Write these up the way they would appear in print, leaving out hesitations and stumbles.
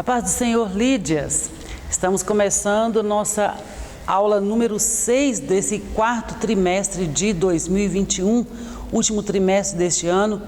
paz do Senhor, Lídias. Estamos começando nossa aula número 6 desse quarto trimestre de 2021, último trimestre deste ano,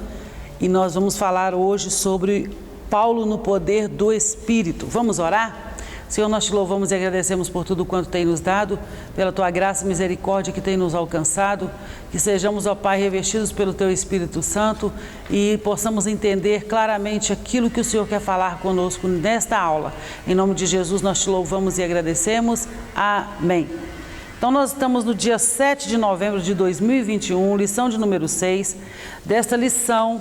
e nós vamos falar hoje sobre Paulo no poder do Espírito. Vamos orar? Senhor, nós te louvamos e agradecemos por tudo quanto tem nos dado, pela tua graça e misericórdia que tem nos alcançado, que sejamos, ó Pai, revestidos pelo teu Espírito Santo e possamos entender claramente aquilo que o Senhor quer falar conosco nesta aula. Em nome de Jesus, nós te louvamos e agradecemos. Amém. Então, nós estamos no dia 7 de novembro de 2021, lição de número 6, desta lição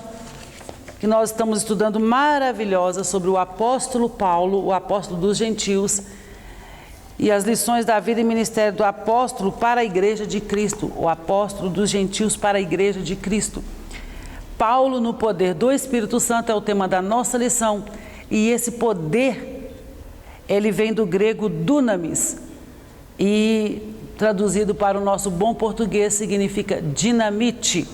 que nós estamos estudando maravilhosa sobre o apóstolo Paulo, o apóstolo dos gentios, e as lições da vida e ministério do apóstolo para a igreja de Cristo, o apóstolo dos gentios para a igreja de Cristo. Paulo no poder do Espírito Santo é o tema da nossa lição, e esse poder, ele vem do grego dunamis, e traduzido para o nosso bom português significa dinamite.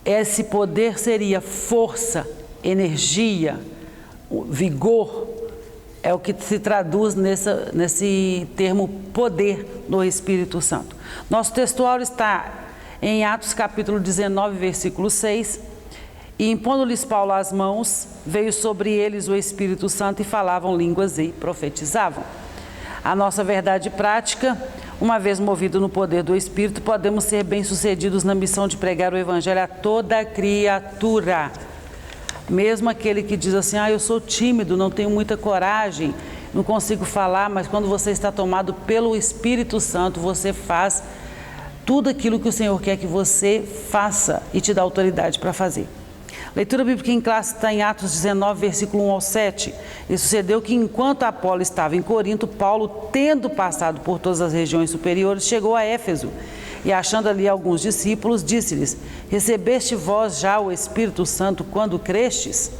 Esse poder seria força, energia, vigor, é o que se traduz nesse termo poder do Espírito Santo. Nosso textual está em Atos capítulo 19, versículo 6, e impondo-lhes Paulo as mãos, veio sobre eles o Espírito Santo e falavam línguas e profetizavam. A nossa verdade prática: uma vez movido no poder do Espírito, podemos ser bem-sucedidos na missão de pregar o Evangelho a toda criatura. Mesmo aquele que diz assim, eu sou tímido, não tenho muita coragem, não consigo falar, mas quando você está tomado pelo Espírito Santo, você faz tudo aquilo que o Senhor quer que você faça e te dá autoridade para fazer. Leitura bíblica em classe está em Atos 19, versículo 1 ao 7. E sucedeu que enquanto Apolo estava em Corinto, Paulo, tendo passado por todas as regiões superiores, chegou a Éfeso. E achando ali alguns discípulos, disse-lhes: recebeste vós já o Espírito Santo quando crestes?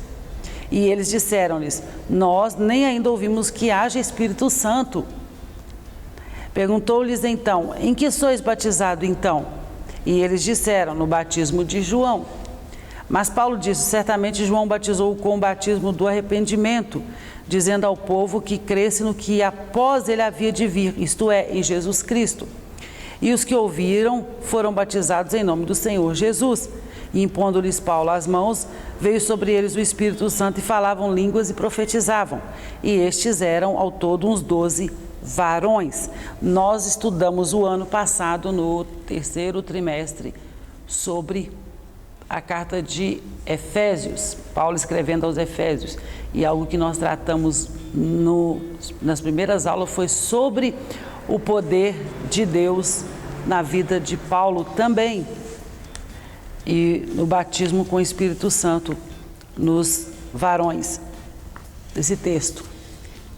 E eles disseram-lhes: nós nem ainda ouvimos que haja Espírito Santo. Perguntou-lhes então: em que sois batizado então? E eles disseram: no batismo de João. Mas Paulo disse: certamente João batizou com o batismo do arrependimento, dizendo ao povo que cresce no que após ele havia de vir, isto é, em Jesus Cristo. E os que ouviram foram batizados em nome do Senhor Jesus. E impondo-lhes Paulo as mãos, veio sobre eles o Espírito Santo e falavam línguas e profetizavam. E estes eram ao todo uns 12 varões. Nós estudamos o ano passado, no terceiro trimestre, sobre a carta de Efésios, Paulo escrevendo aos Efésios, e algo que nós tratamos nas primeiras aulas foi sobre o poder de Deus na vida de Paulo também, e no batismo com o Espírito Santo nos varões desse texto.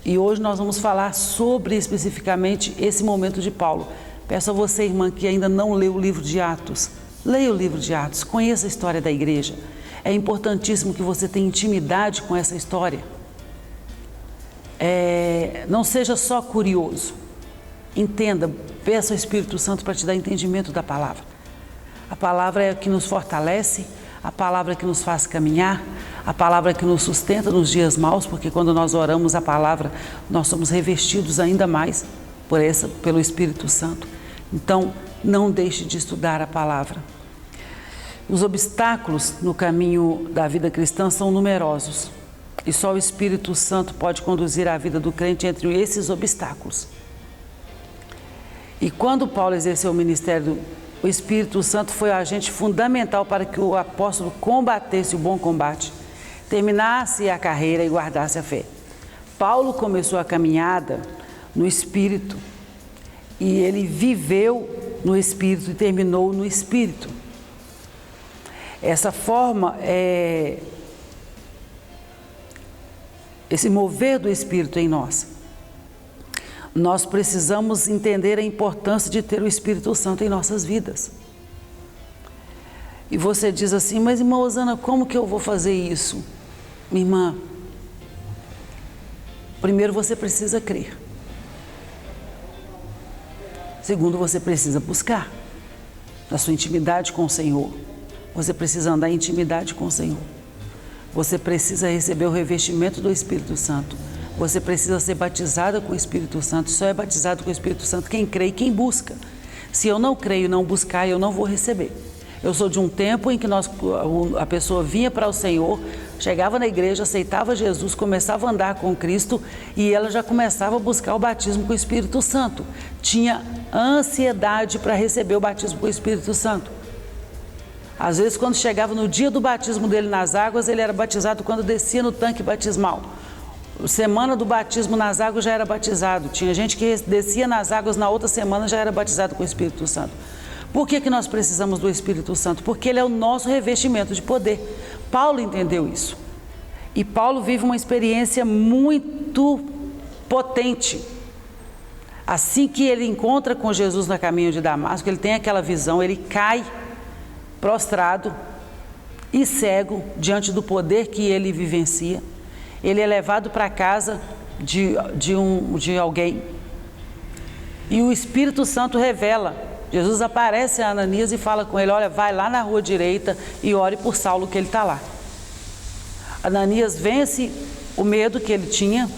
E hoje nós vamos falar sobre especificamente esse momento de Paulo. Peço a você, irmã, que ainda não leu o livro de Atos, leia o livro de Atos, conheça a história da igreja. É importantíssimo que você tenha intimidade com essa história. Não seja só curioso. Entenda, peça ao Espírito Santo para te dar entendimento da palavra. A palavra é a que nos fortalece, a palavra é que nos faz caminhar, a palavra é que nos sustenta nos dias maus, porque quando nós oramos a palavra, nós somos revestidos ainda mais pelo Espírito Santo. Então, não deixe de estudar a palavra. Os obstáculos no caminho da vida cristã são numerosos, e só o Espírito Santo pode conduzir a vida do crente entre esses obstáculos. E quando Paulo exerceu o ministério, o Espírito Santo foi o agente fundamental para que o apóstolo combatesse o bom combate, terminasse a carreira e guardasse a fé. Paulo começou a caminhada no Espírito, e ele viveu no Espírito e terminou no Espírito. Essa forma, esse mover do Espírito em nós. Nós precisamos entender a importância de ter o Espírito Santo em nossas vidas. E você diz assim, mas irmã Osana, como que eu vou fazer isso? Minha irmã, primeiro você precisa crer. Segundo, você precisa buscar na sua intimidade com o Senhor. Você precisa andar em intimidade com o Senhor. Você precisa receber o revestimento do Espírito Santo. Você precisa ser batizada com o Espírito Santo. Só é batizado com o Espírito Santo quem crê e quem busca. Se eu não creio e não buscar, eu não vou receber. Eu sou de um tempo em que a pessoa vinha para o Senhor, chegava na igreja, aceitava Jesus, começava a andar com Cristo e ela já começava a buscar o batismo com o Espírito Santo. Tinha ansiedade para receber o batismo com o Espírito Santo. Às vezes, quando chegava no dia do batismo dele nas águas, ele era batizado quando descia no tanque batismal. Semana do batismo nas águas já era batizado. Tinha gente que descia nas águas, na outra semana já era batizado com o Espírito Santo. Por que nós precisamos do Espírito Santo? Porque ele é o nosso revestimento de poder. Paulo entendeu isso. E Paulo vive uma experiência muito potente. Assim que ele encontra com Jesus no caminho de Damasco, ele tem aquela visão, ele cai prostrado e cego diante do poder que ele vivencia. Ele é levado para a casa de alguém e o Espírito Santo revela. Jesus aparece a Ananias e fala com ele: olha, vai lá na rua direita e ore por Saulo que ele está lá. Ananias vence o medo que ele tinha,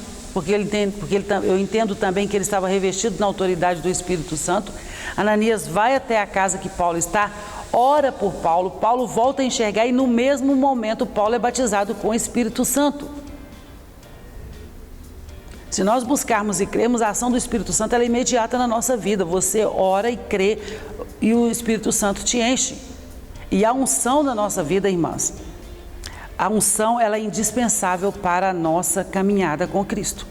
eu entendo também que ele estava revestido na autoridade do Espírito Santo. Ananias vai até a casa que Paulo está, ora por Paulo, Paulo volta a enxergar e no mesmo momento Paulo é batizado com o Espírito Santo. Se nós buscarmos e cremos, a ação do Espírito Santo ela é imediata na nossa vida. Você ora e crê e o Espírito Santo te enche. E a unção na nossa vida, irmãs, a unção ela é indispensável para a nossa caminhada com Cristo.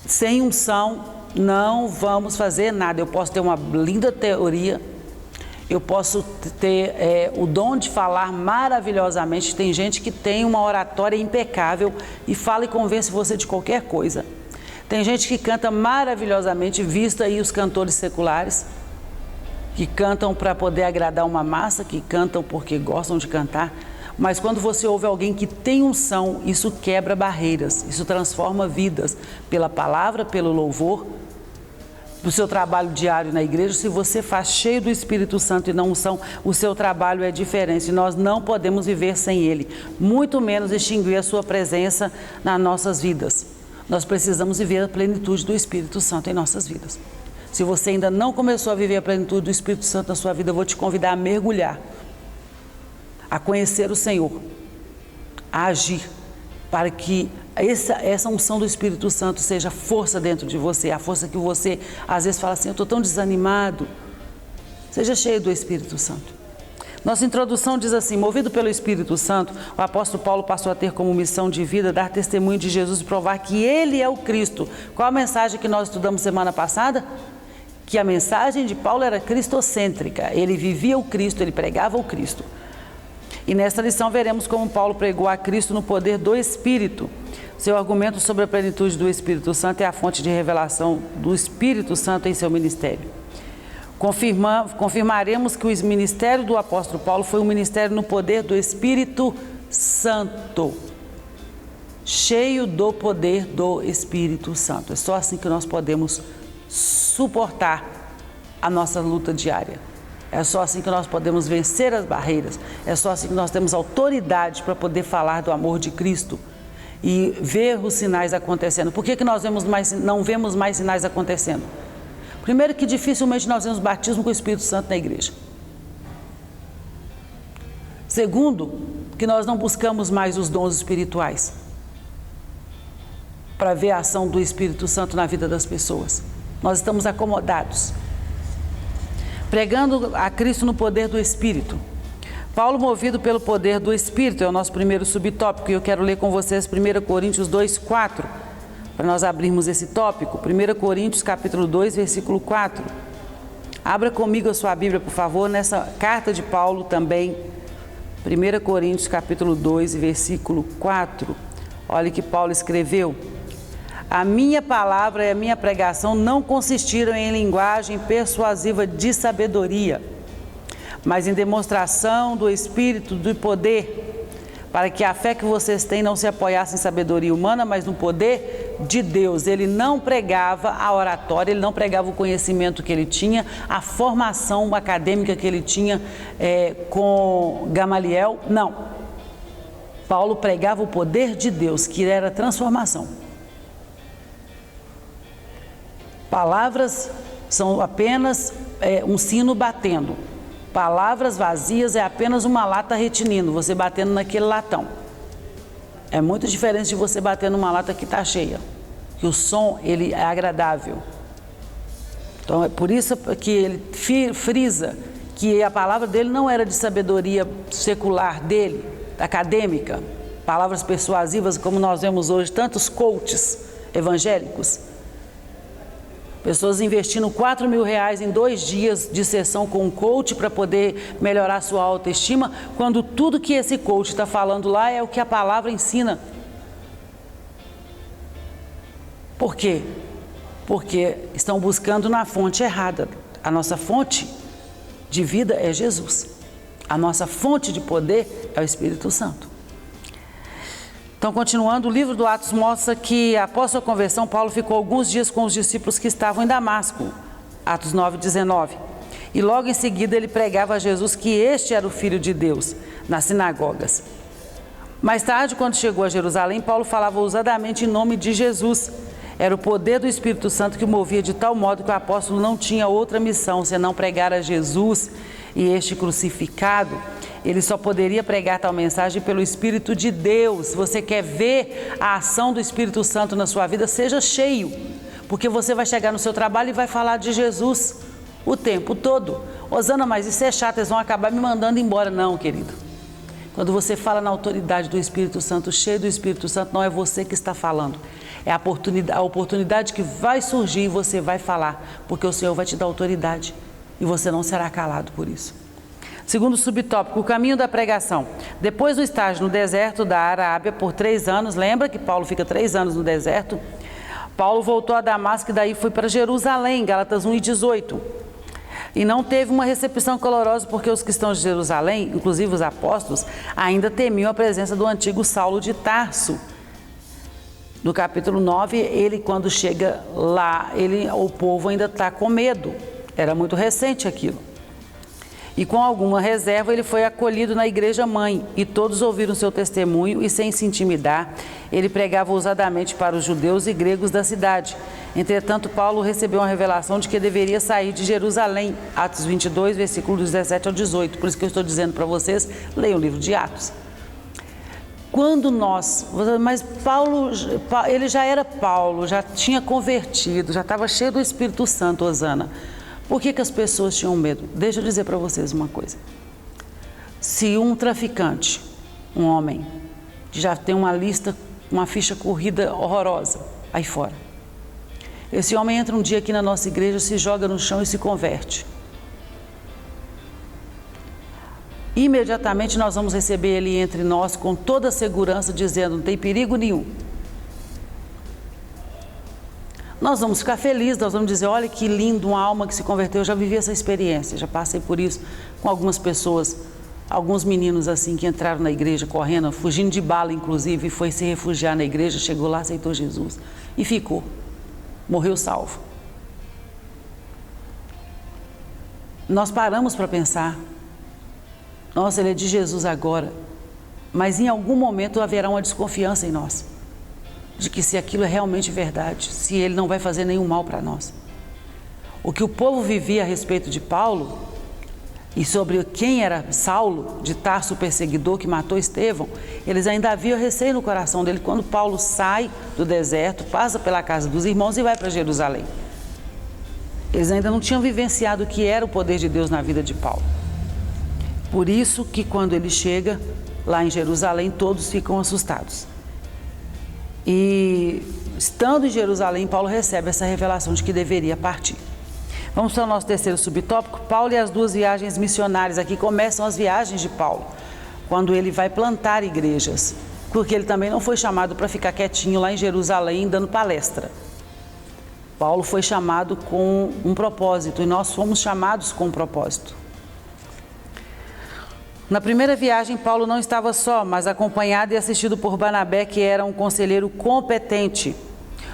Sem unção não vamos fazer nada. Eu posso ter uma linda teoria, eu posso ter o dom de falar maravilhosamente. Tem gente que tem uma oratória impecável e fala e convence você de qualquer coisa. Tem gente que canta maravilhosamente, vista aí os cantores seculares, que cantam para poder agradar uma massa, que cantam porque gostam de cantar. Mas quando você ouve alguém que tem unção, isso quebra barreiras, isso transforma vidas pela palavra, pelo louvor. Do seu trabalho diário na igreja, se você faz cheio do Espírito Santo e não unção, o seu trabalho é diferente. Nós não podemos viver sem ele, muito menos extinguir a sua presença nas nossas vidas. Nós precisamos viver a plenitude do Espírito Santo em nossas vidas. Se você ainda não começou a viver a plenitude do Espírito Santo na sua vida, eu vou te convidar a mergulhar, a conhecer o Senhor, a agir, para que essa unção do Espírito Santo seja força dentro de você, a força que você às vezes fala assim: eu estou tão desanimado. Seja cheio do Espírito Santo. Nossa introdução diz assim: movido pelo Espírito Santo, o apóstolo Paulo passou a ter como missão de vida dar testemunho de Jesus e provar que ele é o Cristo. Qual a mensagem que nós estudamos semana passada? Que a mensagem de Paulo era cristocêntrica, ele vivia o Cristo, ele pregava o Cristo. E nesta lição veremos como Paulo pregou a Cristo no poder do Espírito. Seu argumento sobre a plenitude do Espírito Santo é a fonte de revelação do Espírito Santo em seu ministério. Confirmaremos que o ministério do apóstolo Paulo foi um ministério no poder do Espírito Santo, cheio do poder do Espírito Santo. É só assim que nós podemos suportar a nossa luta diária. É só assim que nós podemos vencer as barreiras. É só assim que nós temos autoridade para poder falar do amor de Cristo e ver os sinais acontecendo. Por que nós não vemos mais sinais acontecendo? Primeiro, que dificilmente nós vemos batismo com o Espírito Santo na igreja. Segundo, que nós não buscamos mais os dons espirituais para ver a ação do Espírito Santo na vida das pessoas. Nós estamos acomodados, pregando a Cristo no poder do Espírito. Paulo, movido pelo poder do Espírito, é o nosso primeiro subtópico, e eu quero ler com vocês 1 Coríntios 2:4, para nós abrirmos esse tópico. 1 Coríntios capítulo 2, versículo 4. Abra comigo a sua Bíblia, por favor, nessa carta de Paulo também. 1 Coríntios capítulo 2, versículo 4. Olha que Paulo escreveu: a minha palavra e a minha pregação não consistiram em linguagem persuasiva de sabedoria, mas em demonstração do Espírito, do poder, para que a fé que vocês têm não se apoiasse em sabedoria humana, mas no poder de Deus. Ele não pregava a oratória, ele não pregava o conhecimento que ele tinha, a formação acadêmica que ele tinha com Gamaliel, não. Paulo pregava o poder de Deus, que era transformação. Palavras são apenas um sino batendo. Palavras vazias é apenas uma lata retinindo, você batendo naquele latão. É muito diferente de você bater numa lata que está cheia, que o som ele é agradável. Então é por isso que ele frisa que a palavra dele não era de sabedoria secular dele, acadêmica, palavras persuasivas como nós vemos hoje, tantos coaches evangélicos. Pessoas investindo R$4.000 em 2 dias de sessão com um coach para poder melhorar sua autoestima, quando tudo que esse coach está falando lá é o que a palavra ensina. Por quê? Porque estão buscando na fonte errada. A nossa fonte de vida é Jesus. A nossa fonte de poder é o Espírito Santo. Então, continuando, o livro do Atos mostra que após sua conversão, Paulo ficou alguns dias com os discípulos que estavam em Damasco, Atos 9:19. E logo em seguida ele pregava a Jesus que este era o Filho de Deus, nas sinagogas. Mais tarde, quando chegou a Jerusalém, Paulo falava ousadamente em nome de Jesus. Era o poder do Espírito Santo que o movia de tal modo que o apóstolo não tinha outra missão senão pregar a Jesus e este crucificado. Ele só poderia pregar tal mensagem pelo Espírito de Deus. Se você quer ver a ação do Espírito Santo na sua vida, seja cheio, porque você vai chegar no seu trabalho e vai falar de Jesus o tempo todo. Osana, mas isso é chato, eles vão acabar me mandando embora. Não, querido. Quando você fala na autoridade do Espírito Santo, cheio do Espírito Santo, não é você que está falando. É a oportunidade que vai surgir e você vai falar, porque o Senhor vai te dar autoridade e você não será calado por isso. Segundo subtópico, o caminho da pregação. Depois do estágio no deserto da Arábia por 3 anos, lembra que Paulo fica 3 anos no deserto? Paulo voltou a Damasco e daí foi para Jerusalém, Gálatas 1:18. E não teve uma recepção calorosa porque os cristãos de Jerusalém, inclusive os apóstolos, ainda temiam a presença do antigo Saulo de Tarso. No capítulo 9, ele quando chega lá, o povo ainda está com medo. Era muito recente aquilo. E com alguma reserva ele foi acolhido na igreja mãe e todos ouviram seu testemunho e sem se intimidar, ele pregava ousadamente para os judeus e gregos da cidade. Entretanto, Paulo recebeu uma revelação de que deveria sair de Jerusalém, Atos 22, versículos 17 ao 18. Por isso que eu estou dizendo para vocês, leiam o livro de Atos. Mas Paulo, ele já era Paulo, já tinha convertido, já estava cheio do Espírito Santo, Osana. Por que as pessoas tinham medo? Deixa eu dizer para vocês uma coisa. Se um traficante, um homem, que já tem uma ficha corrida horrorosa aí fora, esse homem entra um dia aqui na nossa igreja, se joga no chão e se converte. Imediatamente nós vamos receber ele entre nós com toda a segurança, dizendo, não tem perigo nenhum. Nós vamos ficar felizes, nós vamos dizer, olha que lindo, uma alma que se converteu. Eu já vivi essa experiência, já passei por isso com algumas pessoas, alguns meninos assim que entraram na igreja correndo, fugindo de bala inclusive, e foi se refugiar na igreja, chegou lá, aceitou Jesus e ficou, morreu salvo. Nós paramos para pensar, nossa, ele é de Jesus agora, mas em algum momento haverá uma desconfiança em nós, de que se aquilo é realmente verdade, se ele não vai fazer nenhum mal para nós. O que o povo vivia a respeito de Paulo e sobre quem era Saulo, de Tarso, o perseguidor que matou Estevão, eles ainda haviam receio no coração dele quando Paulo sai do deserto, passa pela casa dos irmãos e vai para Jerusalém. Eles ainda não tinham vivenciado o que era o poder de Deus na vida de Paulo. Por isso que quando ele chega lá em Jerusalém, todos ficam assustados. E estando em Jerusalém, Paulo recebe essa revelação de que deveria partir. Vamos para o nosso terceiro subtópico, Paulo e as 2 viagens missionárias. Aqui começam as viagens de Paulo, quando ele vai plantar igrejas, porque ele também não foi chamado para ficar quietinho lá em Jerusalém dando palestra. Paulo foi chamado com um propósito e nós fomos chamados com um propósito. Na primeira viagem, Paulo não estava só, mas acompanhado e assistido por Barnabé, que era um conselheiro competente.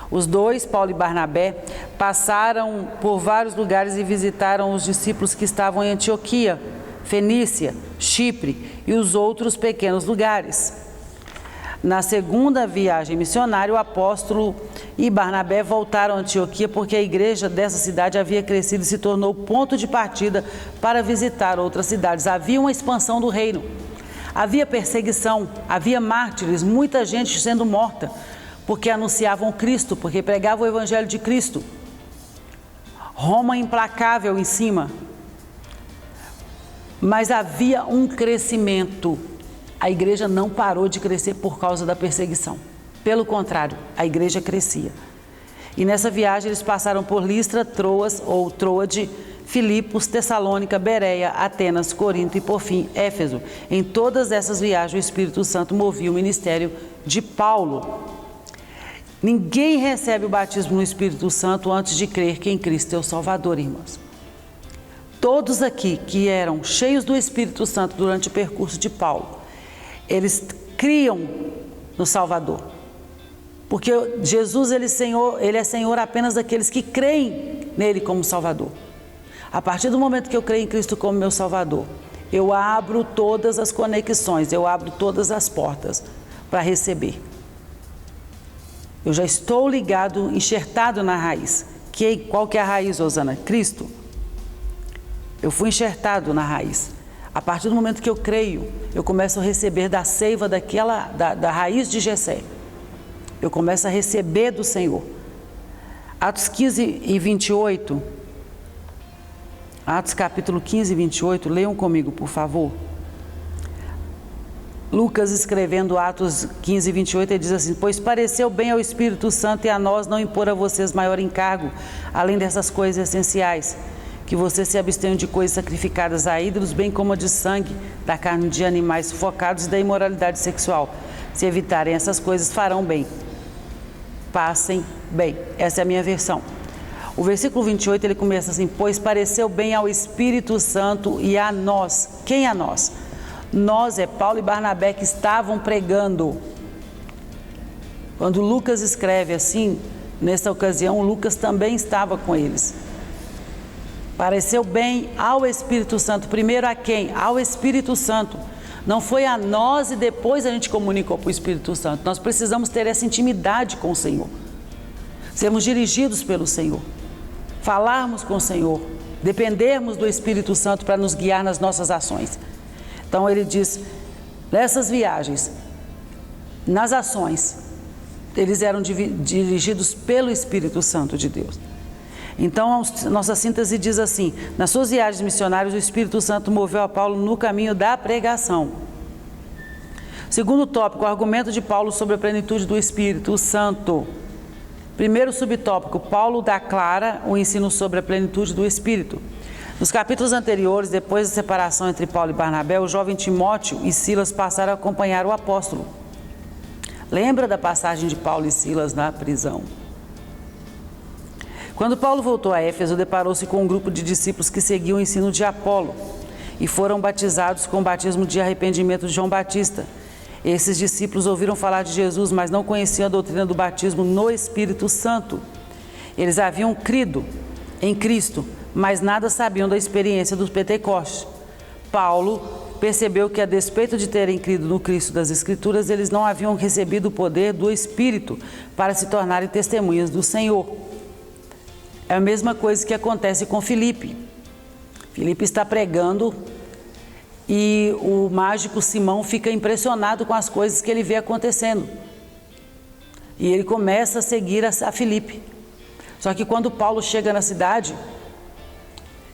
Os 2, Paulo e Barnabé, passaram por vários lugares e visitaram os discípulos que estavam em Antioquia, Fenícia, Chipre e os outros pequenos lugares. Na segunda viagem missionária, o apóstolo e Barnabé voltaram a Antioquia porque a igreja dessa cidade havia crescido e se tornou ponto de partida para visitar outras cidades. Havia uma expansão do reino, havia perseguição, havia mártires, muita gente sendo morta porque anunciavam Cristo, porque pregavam o evangelho de Cristo. Roma implacável em cima, mas havia um crescimento. A igreja não parou de crescer por causa da perseguição. Pelo contrário, a igreja crescia. E nessa viagem eles passaram por Listra, Troas ou Troade, Filipos, Tessalônica, Bereia, Atenas, Corinto e por fim Éfeso. Em todas essas viagens o Espírito Santo movia o ministério de Paulo. Ninguém recebe o batismo no Espírito Santo antes de crer que em Cristo é o Salvador, irmãos. Todos aqui que eram cheios do Espírito Santo durante o percurso de Paulo, eles criam no Salvador. Porque Jesus, ele é Senhor apenas daqueles que creem nele como Salvador. A partir do momento que eu creio em Cristo como meu Salvador, eu abro todas as conexões, eu abro todas as portas para receber. Eu já estou ligado, enxertado na raiz. Qual que é a raiz, Rosana? Cristo. Eu fui enxertado na raiz. A partir do momento que eu creio, eu começo a receber da seiva da raiz de Jessé. Eu começo a receber do Senhor. Atos 15 e 28. Atos capítulo 15 e 28. Leiam comigo, por favor. Lucas, escrevendo Atos 15 e 28, ele diz assim: pois pareceu bem ao Espírito Santo e a nós não impor a vocês maior encargo, além dessas coisas essenciais, que vocês se abstenham de coisas sacrificadas a ídolos, bem como a de sangue, da carne de animais sufocados e da imoralidade sexual. Se evitarem essas coisas, farão bem. Passem bem. Essa é a minha versão. O versículo 28, ele começa assim: pois pareceu bem ao Espírito Santo e a nós. Quem a nós? Nós é Paulo e Barnabé que estavam pregando. Quando Lucas escreve assim, nessa ocasião, Lucas também estava com eles. Pareceu bem ao Espírito Santo. Primeiro a quem? Ao Espírito Santo. Não foi a nós e depois a gente comunicou para o Espírito Santo. Nós precisamos ter essa intimidade com o Senhor. Sermos dirigidos pelo Senhor. Falarmos com o Senhor. Dependermos do Espírito Santo para nos guiar nas nossas ações. Então ele diz, nessas viagens, nas ações, eles eram dirigidos pelo Espírito Santo de Deus. Então, nossa síntese diz assim: nas suas viagens missionárias, o Espírito Santo moveu a Paulo no caminho da pregação. Segundo tópico, o argumento de Paulo sobre a plenitude do Espírito Santo. Primeiro subtópico, Paulo declara o ensino sobre a plenitude do Espírito. Nos capítulos anteriores, depois da separação entre Paulo e Barnabé, o jovem Timóteo e Silas passaram a acompanhar o apóstolo. Lembra da passagem de Paulo e Silas na prisão? Quando Paulo voltou a Éfeso, deparou-se com um grupo de discípulos que seguiam o ensino de Apolo e foram batizados com o batismo de arrependimento de João Batista. Esses discípulos ouviram falar de Jesus, mas não conheciam a doutrina do batismo no Espírito Santo. Eles haviam crido em Cristo, mas nada sabiam da experiência dos Pentecostes. Paulo percebeu que, a despeito de terem crido no Cristo das Escrituras, eles não haviam recebido o poder do Espírito para se tornarem testemunhas do Senhor. É a mesma coisa que acontece com Filipe. Filipe está pregando e o mágico Simão fica impressionado com as coisas que ele vê acontecendo. E ele começa a seguir a Filipe. Só que quando Paulo chega na cidade,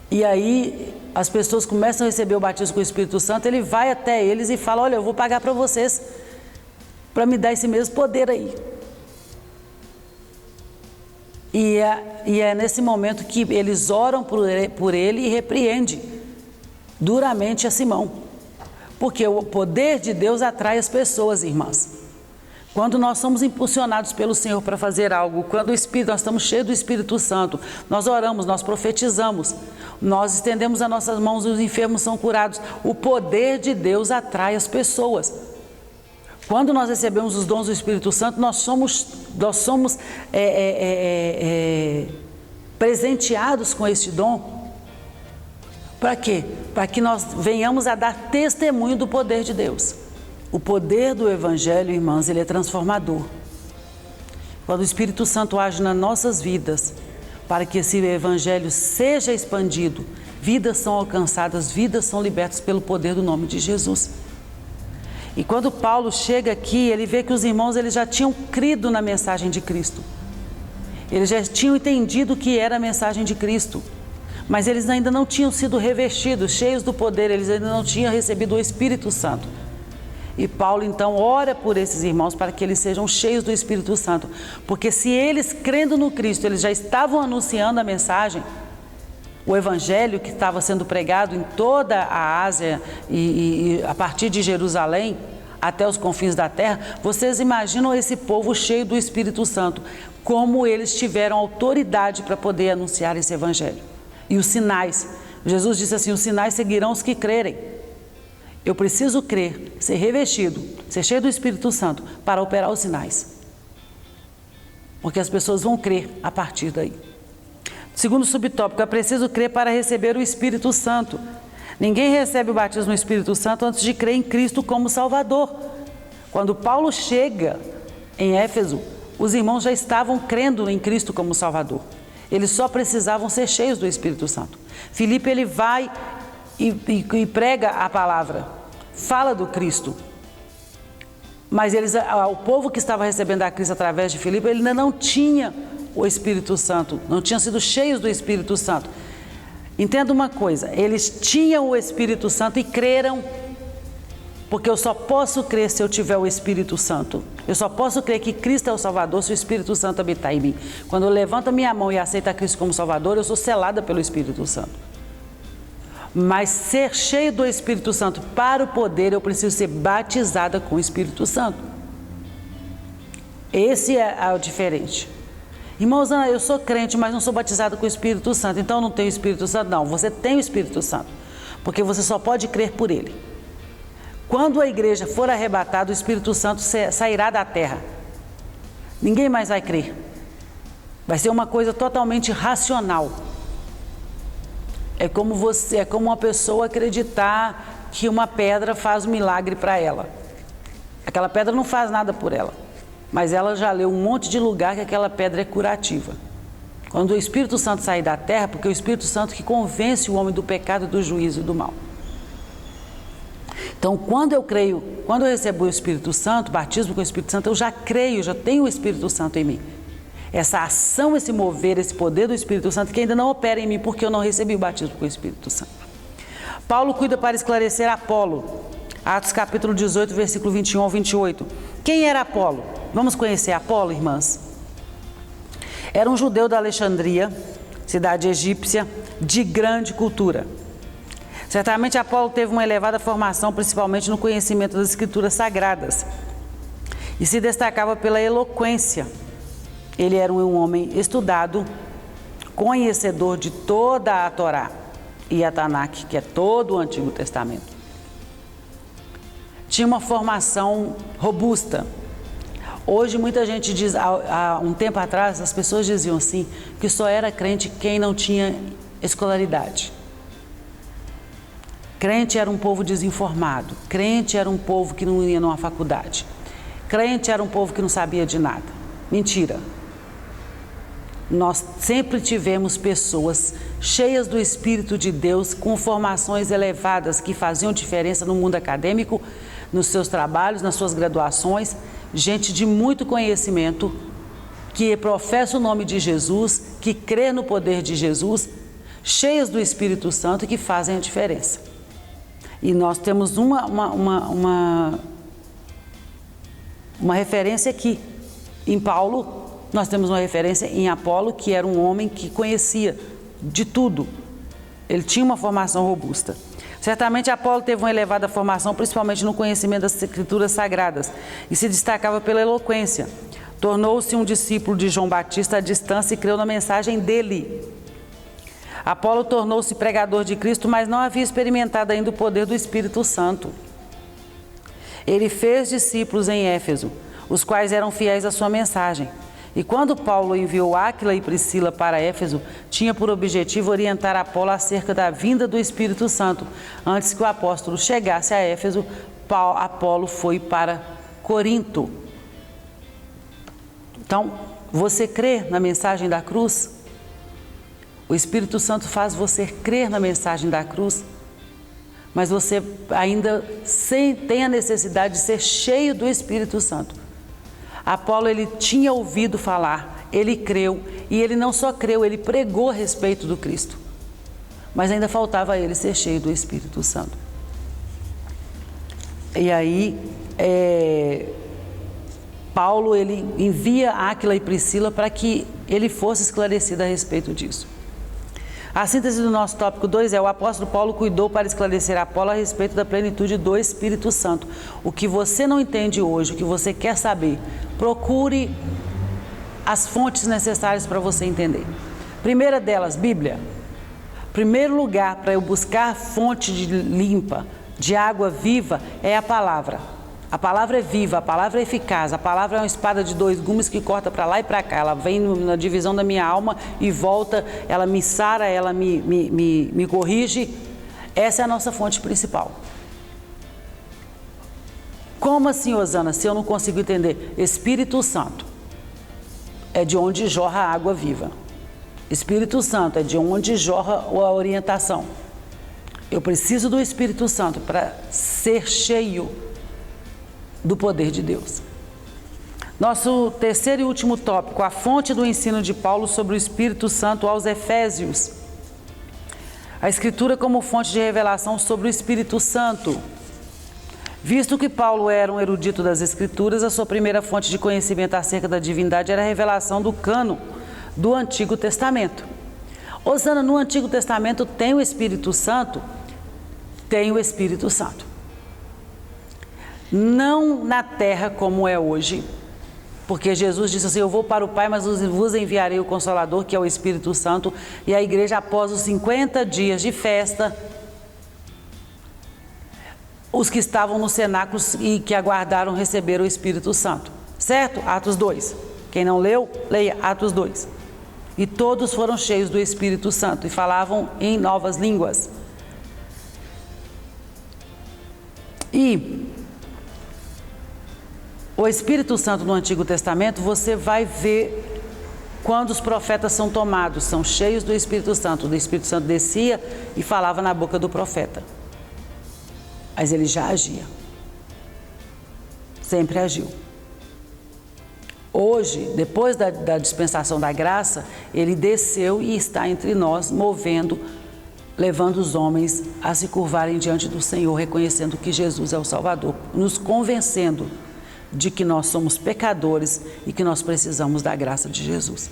e aí as pessoas começam a receber o batismo com o Espírito Santo, ele vai até eles e fala: olha, eu vou pagar para vocês, para me dar esse mesmo poder aí. E é nesse momento que eles oram por ele e repreende duramente a Simão. Porque o poder de Deus atrai as pessoas, irmãs. Quando nós somos impulsionados pelo Senhor para fazer algo, quando nós estamos cheios do Espírito Santo, nós oramos, nós profetizamos, nós estendemos as nossas mãos e os enfermos são curados. O poder de Deus atrai as pessoas. Quando nós recebemos os dons do Espírito Santo, nós somos presenteados com este dom. Para quê? Para que nós venhamos a dar testemunho do poder de Deus. O poder do Evangelho, irmãs, ele é transformador. Quando o Espírito Santo age nas nossas vidas, para que esse Evangelho seja expandido, vidas são alcançadas, vidas são libertas pelo poder do nome de Jesus. E quando Paulo chega aqui, ele vê que os irmãos eles já tinham crido na mensagem de Cristo. Eles já tinham entendido o que era a mensagem de Cristo. Mas eles ainda não tinham sido revestidos, cheios do poder, eles ainda não tinham recebido o Espírito Santo. E Paulo então ora por esses irmãos para que eles sejam cheios do Espírito Santo. Porque se eles, crendo no Cristo, eles já estavam anunciando a mensagem, o Evangelho que estava sendo pregado em toda a Ásia e a partir de Jerusalém até os confins da terra, vocês imaginam esse povo cheio do Espírito Santo, como eles tiveram autoridade para poder anunciar esse Evangelho. E os sinais, Jesus disse assim, os sinais seguirão os que crerem. Eu preciso crer, ser revestido, ser cheio do Espírito Santo para operar os sinais. Porque as pessoas vão crer a partir daí. Segundo subtópico, é preciso crer para receber o Espírito Santo. Ninguém recebe o batismo no Espírito Santo antes de crer em Cristo como Salvador. Quando Paulo chega em Éfeso, os irmãos já estavam crendo em Cristo como Salvador. Eles só precisavam ser cheios do Espírito Santo. Filipe, ele vai e prega a palavra, fala do Cristo. Mas o povo que estava recebendo a Cristo através de Filipe, ele ainda não tinha o Espírito Santo, não tinham sido cheios do Espírito Santo. Entenda uma coisa, eles tinham o Espírito Santo e creram, porque eu só posso crer se eu tiver o Espírito Santo. Eu só posso crer que Cristo é o Salvador se o Espírito Santo habitar em mim. Quando eu levanto a minha mão e aceito a Cristo como Salvador, eu sou selada pelo Espírito Santo. Mas ser cheio do Espírito Santo para o poder, eu preciso ser batizada com o Espírito Santo. Esse é o diferente. Irmãos, eu sou crente, mas não sou batizado com o Espírito Santo, então eu não tenho o Espírito Santo. Não, você tem o Espírito Santo, porque você só pode crer por ele. Quando a igreja for arrebatada, o Espírito Santo sairá da terra. Ninguém mais vai crer. Vai ser uma coisa totalmente racional. É como uma pessoa acreditar que uma pedra faz um milagre para ela. Aquela pedra não faz nada por ela, mas ela já leu um monte de lugar que aquela pedra é curativa. Quando o Espírito Santo sair da terra, porque é o Espírito Santo que convence o homem do pecado, do juízo e do mal. Então, quando eu recebo o Espírito Santo, batismo com o Espírito Santo, eu já creio, já tenho o Espírito Santo em mim. Essa ação, esse mover, esse poder do Espírito Santo que ainda não opera em mim porque eu não recebi o batismo com o Espírito Santo. Paulo cuida para esclarecer Apolo. Atos capítulo 18, versículo 21 ao 28. Quem era Apolo? Vamos conhecer Apolo, irmãs? Era um judeu da Alexandria, cidade egípcia, de grande cultura. Certamente Apolo teve uma elevada formação, principalmente no conhecimento das Escrituras Sagradas, e se destacava pela eloquência. Ele era um homem estudado, conhecedor de toda a Torá e a Tanakh, que é todo o Antigo Testamento. Tinha uma formação robusta. Hoje muita gente diz, há um tempo atrás, as pessoas diziam assim, que só era crente quem não tinha escolaridade. Crente era um povo desinformado, crente era um povo que não ia numa faculdade, crente era um povo que não sabia de nada. Mentira. Nós sempre tivemos pessoas cheias do Espírito de Deus, com formações elevadas que faziam diferença no mundo acadêmico, nos seus trabalhos, nas suas graduações, gente de muito conhecimento, que professa o nome de Jesus, que crê no poder de Jesus, cheias do Espírito Santo e que fazem a diferença. E nós temos uma referência aqui em Paulo. Nós temos uma referência em Apolo, que era um homem que conhecia de tudo. Ele tinha uma formação robusta. Certamente Apolo teve uma elevada formação, principalmente no conhecimento das Escrituras Sagradas, e se destacava pela eloquência. Tornou-se um discípulo de João Batista à distância e creu na mensagem dele. Apolo tornou-se pregador de Cristo, mas não havia experimentado ainda o poder do Espírito Santo. Ele fez discípulos em Éfeso, os quais eram fiéis à sua mensagem. E quando Paulo enviou Áquila e Priscila para Éfeso, tinha por objetivo orientar Apolo acerca da vinda do Espírito Santo, antes que o apóstolo chegasse a Éfeso Apolo foi para Corinto. Então, você crê na mensagem da cruz? O Espírito Santo faz você crer na mensagem da cruz, mas você ainda tem a necessidade de ser cheio do Espírito Santo. Apolo, ele tinha ouvido falar, ele creu, e ele não só creu, ele pregou a respeito do Cristo, mas ainda faltava a ele ser cheio do Espírito Santo. E aí, Paulo, ele envia Áquila e Priscila para que ele fosse esclarecido a respeito disso. A síntese do nosso tópico 2 é: o apóstolo Paulo cuidou para esclarecer a Apolo a respeito da plenitude do Espírito Santo. O que você não entende hoje, o que você quer saber, procure as fontes necessárias para você entender. Primeira delas, Bíblia. Primeiro lugar para eu buscar fonte limpa, de água viva, é a palavra. A palavra é viva, a palavra é eficaz, a palavra é uma espada de 2 gumes que corta para lá e para cá. Ela vem na divisão da minha alma e volta, ela me sara, ela me corrige. Essa é a nossa fonte principal. Como assim, Osana, se eu não consigo entender? Espírito Santo é de onde jorra a água viva. Espírito Santo é de onde jorra a orientação. Eu preciso do Espírito Santo para ser cheio do poder de Deus. Nosso terceiro e último tópico, a fonte do ensino de Paulo sobre o Espírito Santo aos Efésios. A Escritura como fonte de revelação sobre o Espírito Santo. Visto que Paulo era um erudito das Escrituras, a sua primeira fonte de conhecimento acerca da divindade era a revelação do cânon do Antigo Testamento. Osana, no Antigo Testamento tem o Espírito Santo? Tem o Espírito Santo. Não na terra como é hoje, porque Jesus disse assim: eu vou para o Pai, mas vos enviarei o Consolador, que é o Espírito Santo. E a igreja, após os 50 dias de festa, os que estavam nos cenáculos e que aguardaram receber o Espírito Santo, certo? Atos 2, quem não leu, leia Atos 2. E todos foram cheios do Espírito Santo e falavam em novas línguas. E o Espírito Santo no Antigo Testamento, você vai ver quando os profetas são tomados, são cheios do Espírito Santo. O Espírito Santo descia e falava na boca do profeta. Mas ele já agia. Sempre agiu. Hoje, depois da dispensação da graça, ele desceu e está entre nós, movendo, levando os homens a se curvarem diante do Senhor, reconhecendo que Jesus é o Salvador, nos convencendo de que nós somos pecadores e que nós precisamos da graça de Jesus.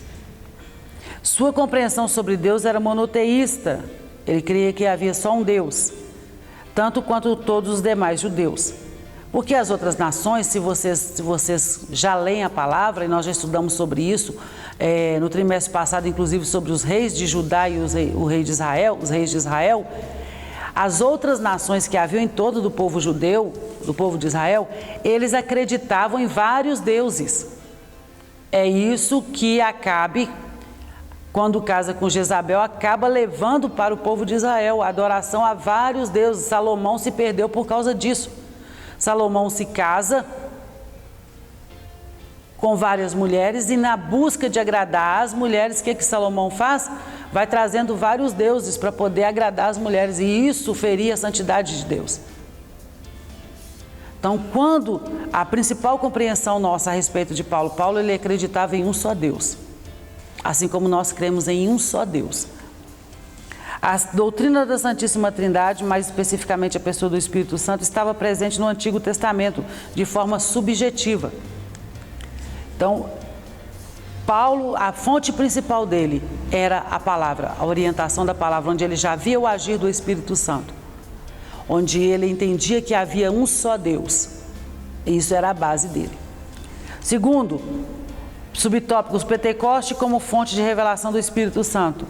Sua compreensão sobre Deus era monoteísta. Ele cria que havia só um Deus, tanto quanto todos os demais judeus. Porque as outras nações, se vocês já leem a palavra, e nós já estudamos sobre isso, no trimestre passado, inclusive sobre os reis de Judá e o rei de Israel, os reis de Israel, as outras nações que haviam em todo do povo judeu, do povo de Israel, eles acreditavam em vários deuses. É isso que Acabe, quando casa com Jezabel, acaba levando para o povo de Israel a adoração a vários deuses. Salomão se perdeu por causa disso. Salomão se casa com várias mulheres e, na busca de agradar as mulheres, o que Salomão faz? Vai trazendo vários deuses para poder agradar as mulheres, e isso feria a santidade de Deus. Então, quando a principal compreensão nossa a respeito de Paulo, ele acreditava em um só Deus, assim como nós cremos em um só Deus. A doutrina da Santíssima Trindade, mais especificamente a pessoa do Espírito Santo, estava presente no Antigo Testamento de forma subjetiva. Então, Paulo, a fonte principal dele era a palavra, a orientação da palavra, onde ele já via o agir do Espírito Santo, onde ele entendia que havia um só Deus. E isso era a base dele. Segundo, subtópico, os Pentecostes como fonte de revelação do Espírito Santo.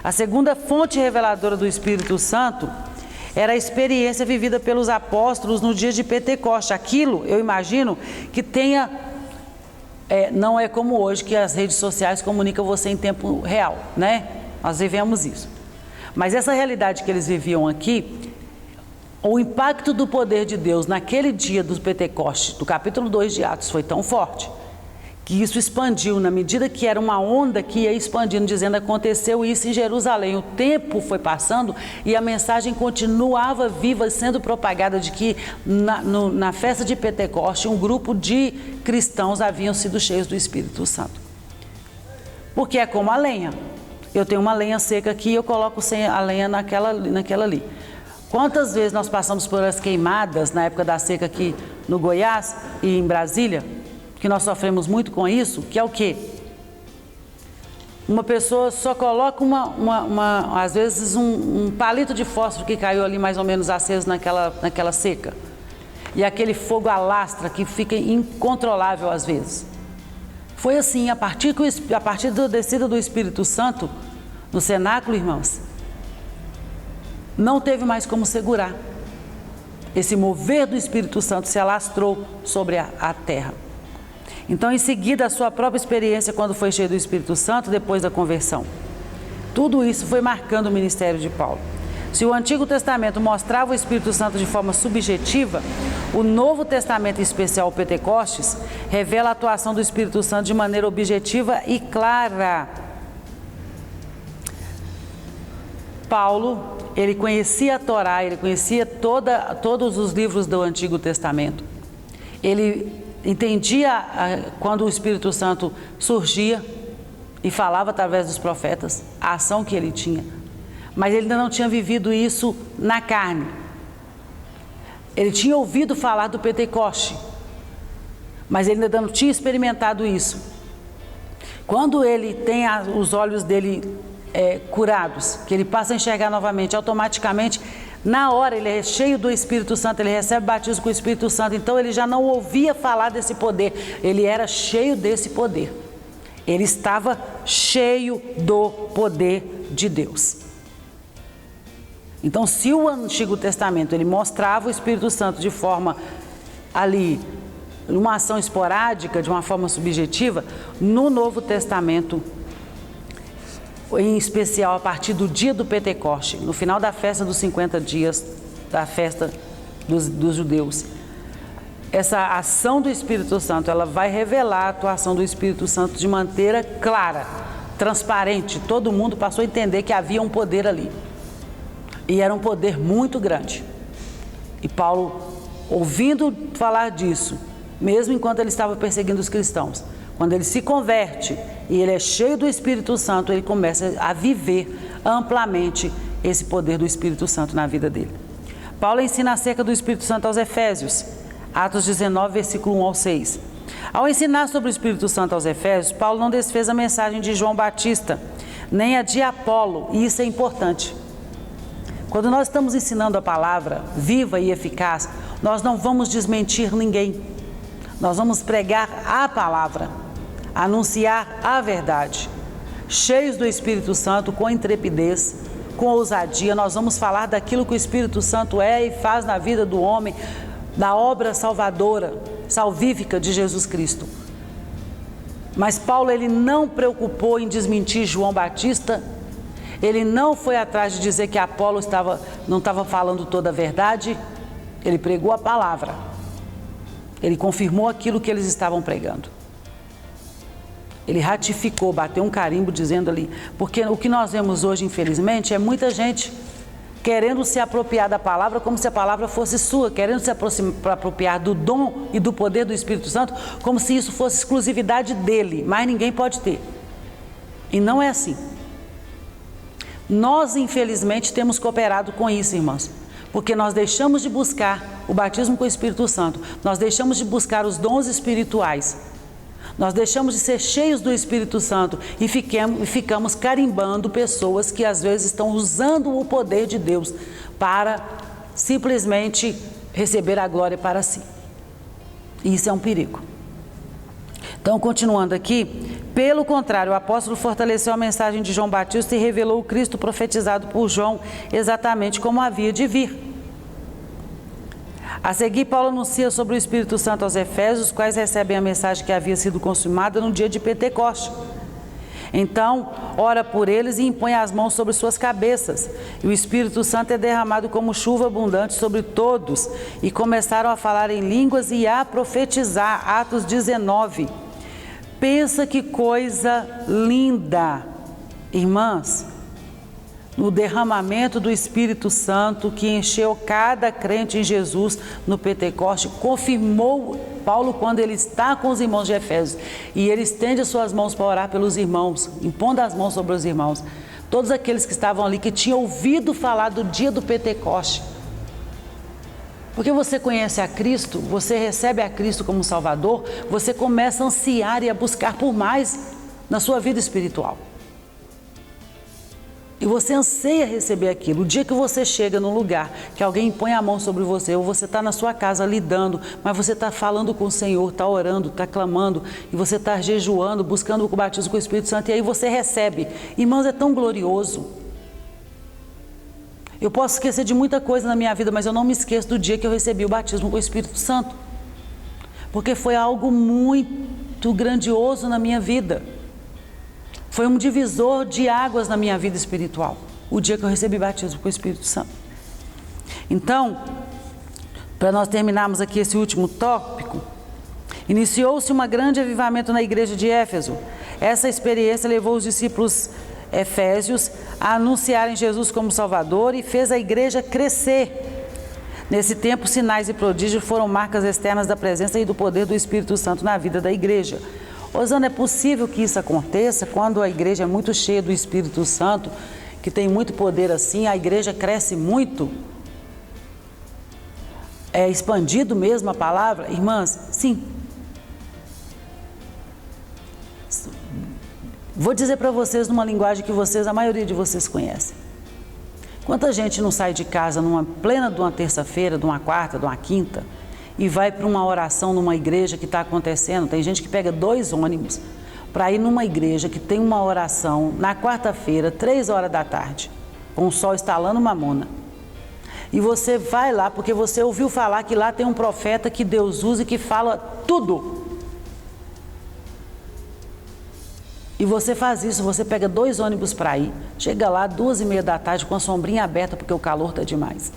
A segunda fonte reveladora do Espírito Santo era a experiência vivida pelos apóstolos no dia de Pentecoste. Aquilo, eu imagino, que tenha... não é como hoje, que as redes sociais comunicam você em tempo real, né? Nós vivemos isso. Mas essa realidade que eles viviam aqui, O impacto do poder de Deus naquele dia do Pentecostes, do capítulo 2 de Atos, foi tão forte, que isso expandiu, na medida que era uma onda que ia expandindo, dizendo: aconteceu isso em Jerusalém. O tempo foi passando e a mensagem continuava viva, sendo propagada de que na festa de Pentecostes, um grupo de cristãos haviam sido cheios do Espírito Santo. Porque é como a lenha. Eu tenho uma lenha seca aqui e eu coloco a lenha naquela ali. Quantas vezes nós passamos por as queimadas na época da seca aqui no Goiás e em Brasília, que nós sofremos muito com isso, que é o quê? Uma pessoa só coloca às vezes um palito de fósforo que caiu ali mais ou menos aceso naquela seca. E aquele fogo alastra que fica incontrolável às vezes. Foi assim, a partir da descida do Espírito Santo no cenáculo, irmãos, não teve mais como segurar. Esse mover do Espírito Santo se alastrou sobre a terra. Então, em seguida, a sua própria experiência quando foi cheio do Espírito Santo, depois da conversão. Tudo isso foi marcando o ministério de Paulo. Se o Antigo Testamento mostrava o Espírito Santo de forma subjetiva, o Novo Testamento, em especial o Pentecostes, revela a atuação do Espírito Santo de maneira objetiva e clara. Paulo, ele conhecia a Torá, ele conhecia todos os livros do Antigo Testamento. Ele entendia quando o Espírito Santo surgia e falava através dos profetas, a ação que ele tinha. Mas ele ainda não tinha vivido isso na carne. Ele tinha ouvido falar do Pentecoste, mas ele ainda não tinha experimentado isso. Quando ele tem os olhos dele curados, que ele passa a enxergar novamente, automaticamente, na hora ele é cheio do Espírito Santo, ele recebe batismo com o Espírito Santo, então ele já não ouvia falar desse poder, ele era cheio desse poder. Ele estava cheio do poder de Deus. Então, se o Antigo Testamento ele mostrava o Espírito Santo de forma ali, uma ação esporádica, de uma forma subjetiva, no Novo Testamento, em especial a partir do dia do Pentecoste, no final da festa dos 50 dias, da festa dos judeus, essa ação do Espírito Santo, ela vai revelar a atuação do Espírito Santo de maneira clara, transparente. Todo mundo passou a entender que havia um poder ali. E era um poder muito grande. E Paulo, ouvindo falar disso, mesmo enquanto ele estava perseguindo os cristãos, quando ele se converte e ele é cheio do Espírito Santo, ele começa a viver amplamente esse poder do Espírito Santo na vida dele. Paulo ensina acerca do Espírito Santo aos Efésios, Atos 19, versículo 1 ao 6. Ao ensinar sobre o Espírito Santo aos Efésios, Paulo não desfez a mensagem de João Batista, nem a de Apolo, e isso é importante. Quando nós estamos ensinando a palavra viva e eficaz, nós não vamos desmentir ninguém. Nós vamos pregar a palavra, anunciar a verdade. Cheios do Espírito Santo, com intrepidez, com ousadia, nós vamos falar daquilo que o Espírito Santo é e faz na vida do homem, da obra salvadora, salvífica de Jesus Cristo. Mas Paulo, ele não preocupou em desmentir João Batista. Ele não foi atrás de dizer que Apolo não estava falando toda a verdade. Ele pregou a palavra. Ele confirmou aquilo que eles estavam pregando. Ele ratificou, bateu um carimbo dizendo ali. Porque o que nós vemos hoje, infelizmente, é muita gente querendo se apropriar da palavra como se a palavra fosse sua, querendo se apropriar do dom e do poder do Espírito Santo como se isso fosse exclusividade dele, mas ninguém pode ter. E não é assim. Nós, infelizmente, temos cooperado com isso, irmãos, porque nós deixamos de buscar o batismo com o Espírito Santo, nós deixamos de buscar os dons espirituais, nós deixamos de ser cheios do Espírito Santo e ficamos carimbando pessoas que às vezes estão usando o poder de Deus para simplesmente receber a glória para si. E isso é um perigo. Então, continuando aqui, pelo contrário, o apóstolo fortaleceu a mensagem de João Batista e revelou o Cristo profetizado por João exatamente como havia de vir. A seguir, Paulo anuncia sobre o Espírito Santo aos Efésios, os quais recebem a mensagem que havia sido consumada no dia de Pentecostes. Então, ora por eles e impõe as mãos sobre suas cabeças. E o Espírito Santo é derramado como chuva abundante sobre todos. E começaram a falar em línguas e a profetizar. Atos 19. Pensa que coisa linda, irmãs, no derramamento do Espírito Santo que encheu cada crente em Jesus no Pentecoste, confirmou Paulo quando ele está com os irmãos de Efésios e ele estende as suas mãos para orar pelos irmãos, impondo as mãos sobre os irmãos, todos aqueles que estavam ali, que tinham ouvido falar do dia do Pentecoste. Porque você conhece a Cristo, você recebe a Cristo como Salvador, você começa a ansiar e a buscar por mais na sua vida espiritual. E você anseia receber aquilo. O dia que você chega num lugar que alguém põe a mão sobre você, ou você está na sua casa lidando, mas você está falando com o Senhor, está orando, está clamando, e você está jejuando, buscando o batismo com o Espírito Santo, e aí você recebe. Irmãos, é tão glorioso. Eu posso esquecer de muita coisa na minha vida, mas eu não me esqueço do dia que eu recebi o batismo com o Espírito Santo. Porque foi algo muito grandioso na minha vida. Foi um divisor de águas na minha vida espiritual, o dia que eu recebi batismo com o Espírito Santo. Então, para nós terminarmos aqui esse último tópico, iniciou-se um grande avivamento na igreja de Éfeso. Essa experiência levou os discípulos efésios a anunciarem Jesus como Salvador e fez a igreja crescer. Nesse tempo, sinais e prodígios foram marcas externas da presença e do poder do Espírito Santo na vida da igreja. Osana, é possível que isso aconteça quando a igreja é muito cheia do Espírito Santo, que tem muito poder assim, a igreja cresce muito? É expandido mesmo a palavra? Irmãs, sim. Vou dizer para vocês numa linguagem que a maioria de vocês conhecem. Quanta gente não sai de casa numa plena de uma terça-feira, de uma quarta, de uma quinta, e vai para uma oração numa igreja que está acontecendo? Tem gente que pega 2 ônibus para ir numa igreja que tem uma oração na quarta-feira, 3 horas da tarde, com o sol estalando mamona. E você vai lá porque você ouviu falar que lá tem um profeta que Deus usa e que fala tudo. E você faz isso, você pega 2 ônibus para ir, chega lá 2h30 da tarde com a sombrinha aberta porque o calor está demais.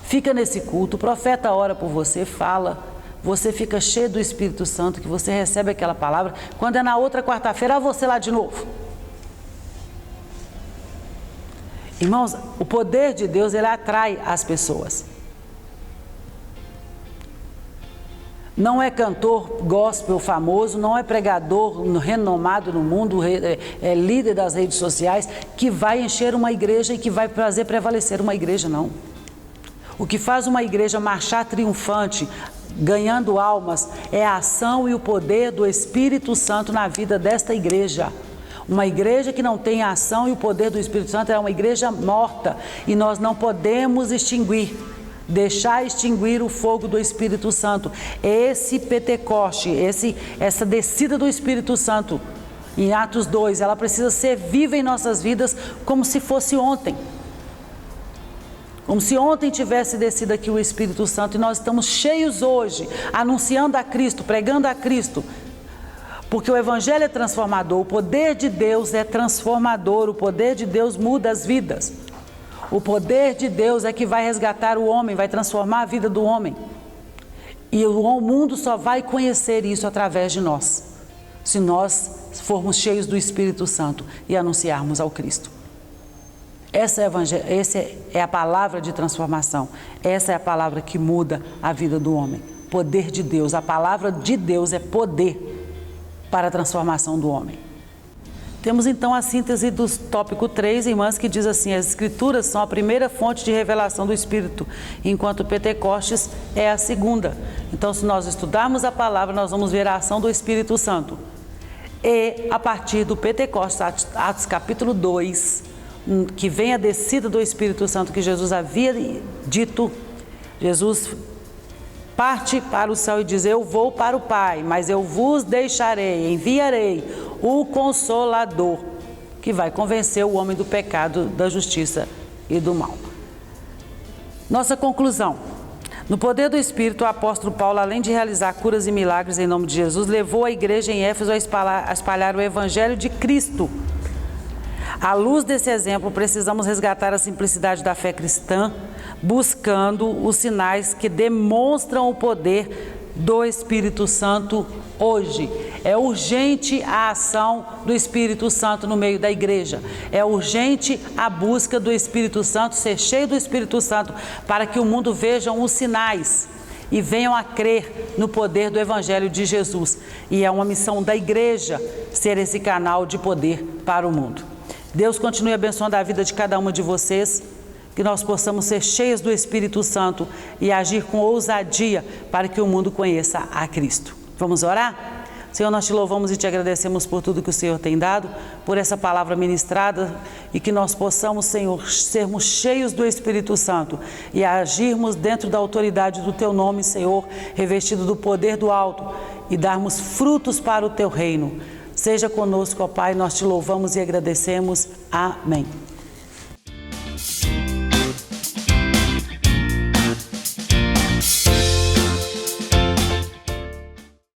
Fica nesse culto, o profeta ora por você, fala, você fica cheio do Espírito Santo, que você recebe aquela palavra. Quando é na outra quarta-feira, você lá de novo. Irmãos, o poder de Deus, ele atrai as pessoas. Não é cantor gospel famoso, não é pregador renomado no mundo, é líder das redes sociais, que vai encher uma igreja e que vai fazer prevalecer uma igreja, não. O que faz uma igreja marchar triunfante, ganhando almas, é a ação e o poder do Espírito Santo na vida desta igreja. Uma igreja que não tem a ação e o poder do Espírito Santo é uma igreja morta, e nós não podemos deixar extinguir o fogo do Espírito Santo. Esse Pentecoste, essa descida do Espírito Santo, em Atos 2, ela precisa ser viva em nossas vidas como se fosse ontem. Como se ontem tivesse descido aqui o Espírito Santo, e nós estamos cheios hoje, anunciando a Cristo, pregando a Cristo, porque o Evangelho é transformador, o poder de Deus é transformador, o poder de Deus muda as vidas. O poder de Deus é que vai resgatar o homem, vai transformar a vida do homem. E o mundo só vai conhecer isso através de nós, se nós formos cheios do Espírito Santo e anunciarmos ao Cristo. Essa é a palavra de transformação. Essa é a palavra que muda a vida do homem. Poder de Deus. A palavra de Deus é poder para a transformação do homem. Temos então a síntese do tópico 3, irmãs, que diz assim: as Escrituras são a primeira fonte de revelação do Espírito, enquanto o Pentecostes é a segunda. Então, se nós estudarmos a palavra, nós vamos ver a ação do Espírito Santo. E a partir do Pentecostes, Atos capítulo 2, que vem a descida do Espírito Santo que Jesus havia dito, Jesus parte para o céu e diz: eu vou para o Pai, mas eu vos deixarei, enviarei o Consolador, que vai convencer o homem do pecado, da justiça e do mal. Nossa conclusão: No poder do Espírito, o apóstolo Paulo, além de realizar curas e milagres em nome de Jesus, levou a igreja em Éfeso a espalhar o Evangelho de Cristo. À luz desse exemplo, precisamos resgatar a simplicidade da fé cristã, buscando os sinais que demonstram o poder do Espírito Santo hoje. É urgente a ação do Espírito Santo no meio da igreja. É urgente a busca do Espírito Santo, ser cheio do Espírito Santo, para que o mundo veja os sinais e venham a crer no poder do Evangelho de Jesus. E é uma missão da igreja ser esse canal de poder para o mundo. Deus continue abençoando a vida de cada uma de vocês, que nós possamos ser cheios do Espírito Santo e agir com ousadia para que o mundo conheça a Cristo. Vamos orar? Senhor, nós te louvamos e te agradecemos por tudo que o Senhor tem dado, por essa palavra ministrada, e que nós possamos, Senhor, sermos cheios do Espírito Santo e agirmos dentro da autoridade do Teu nome, Senhor, revestido do poder do alto, e darmos frutos para o Teu reino. Seja conosco, ó Pai, nós te louvamos e agradecemos. Amém.